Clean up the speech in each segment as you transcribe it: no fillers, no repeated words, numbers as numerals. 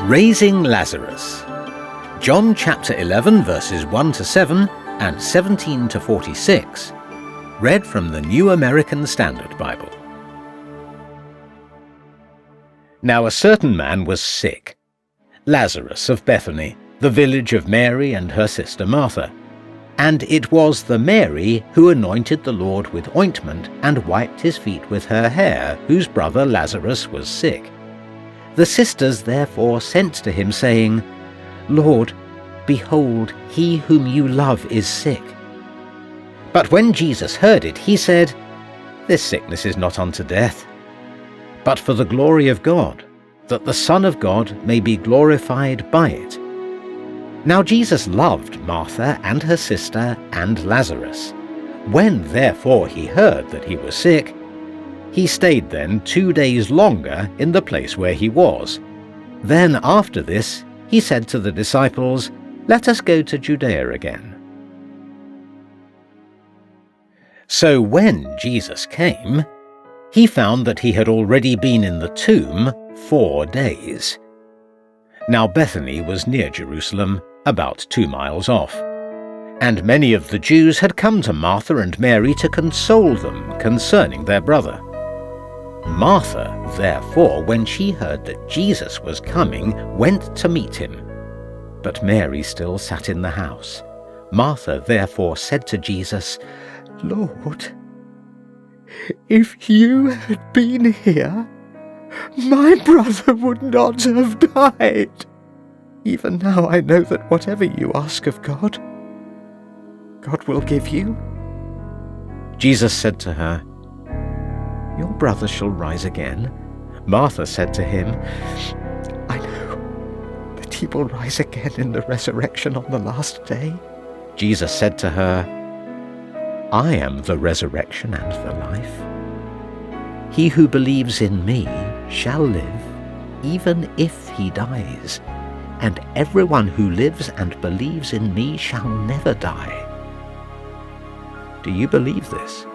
Raising Lazarus. John chapter 11 verses 1 to 7 and 17 to 46. Read from the New American Standard Bible. Now a certain man was sick, Lazarus of Bethany, the village of Mary and her sister Martha. And it was the Mary who anointed the Lord with ointment and wiped his feet with her hair, whose brother Lazarus was sick. The sisters therefore sent to him, saying, Lord, behold, he whom you love is sick. But when Jesus heard it, he said, This sickness is not unto death, but for the glory of God, that the Son of God may be glorified by it. Now Jesus loved Martha and her sister and Lazarus. When therefore he heard that he was sick, he stayed then 2 days longer in the place where he was. Then after this he said to the disciples, Let us go to Judea again. So when Jesus came, he found that he had already been in the tomb 4 days. Now Bethany was near Jerusalem, about 2 miles off. And many of the Jews had come to Martha and Mary to console them concerning their brother. Martha, therefore, when she heard that Jesus was coming, went to meet him. But Mary still sat in the house. Martha therefore said to Jesus, Lord, if you had been here, my brother would not have died. Even now I know that whatever you ask of God, God will give you. Jesus said to her, Your brother shall rise again. Martha said to him, I know that he will rise again in the resurrection on the last day. Jesus said to her, I am the resurrection and the life. He who believes in me shall live, even if he dies. And everyone who lives and believes in me shall never die. Do you believe this?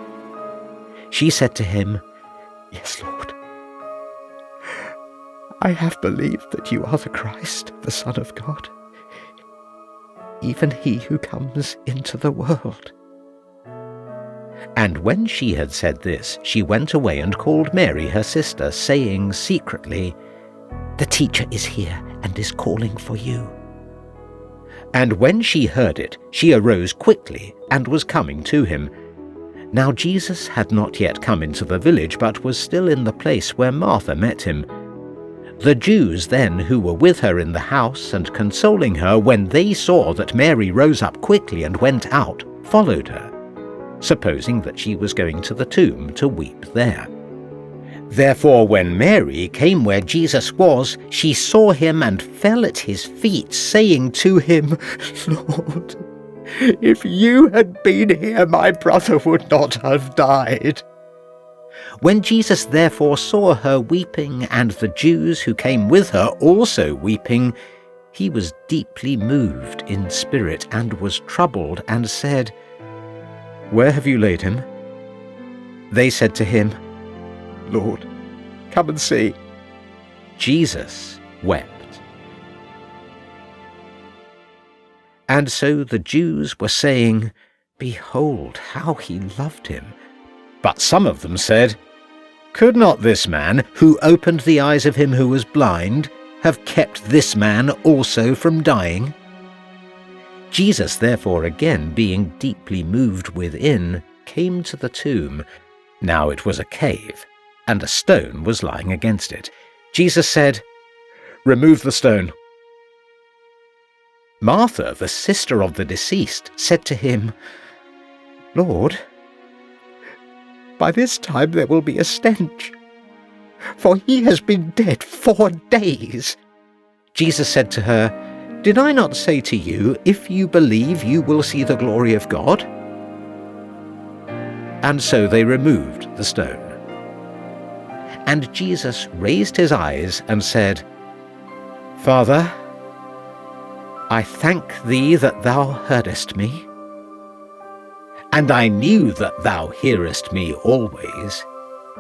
She said to him, Yes, Lord. I have believed that you are the Christ, the Son of God, even he who comes into the world. And when she had said this, she went away and called Mary her sister, saying secretly, The teacher is here and is calling for you. And when she heard it, she arose quickly and was coming to him. Now Jesus had not yet come into the village, but was still in the place where Martha met him. The Jews then who were with her in the house and consoling her, when they saw that Mary rose up quickly and went out, followed her, supposing that she was going to the tomb to weep there. Therefore when Mary came where Jesus was, she saw him and fell at his feet, saying to him, Lord, if you had been here, my brother would not have died. When Jesus therefore saw her weeping, and the Jews who came with her also weeping, he was deeply moved in spirit and was troubled, and said, Where have you laid him? They said to him, Lord, come and see. Jesus wept. And so the Jews were saying, Behold, how he loved him. But some of them said, Could not this man, who opened the eyes of him who was blind, have kept this man also from dying? Jesus therefore again, being deeply moved within, came to the tomb. Now it was a cave, and a stone was lying against it. Jesus said, Remove the stone. Martha, the sister of the deceased, said to him, Lord, by this time there will be a stench, for he has been dead 4 days. Jesus said to her, Did I not say to you, if you believe, you will see the glory of God? And so they removed the stone. And Jesus raised his eyes and said, Father, I thank thee that thou heardest me, and I knew that thou hearest me always.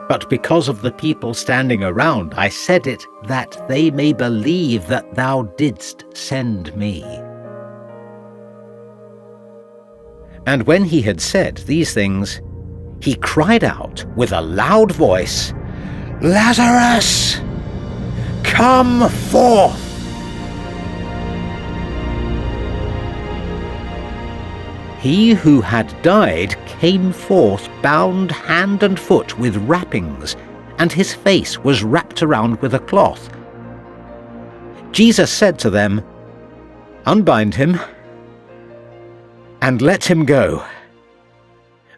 But because of the people standing around, I said it, that they may believe that thou didst send me." And when he had said these things, he cried out with a loud voice, "Lazarus, come forth!" He who had died came forth bound hand and foot with wrappings, and his face was wrapped around with a cloth. Jesus said to them, "Unbind him and let him go."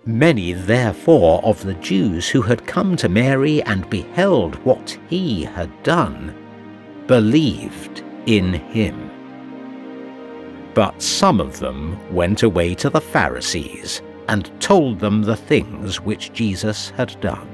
Many therefore of the Jews who had come to Mary and beheld what he had done believed in him. But some of them went away to the Pharisees and told them the things which Jesus had done.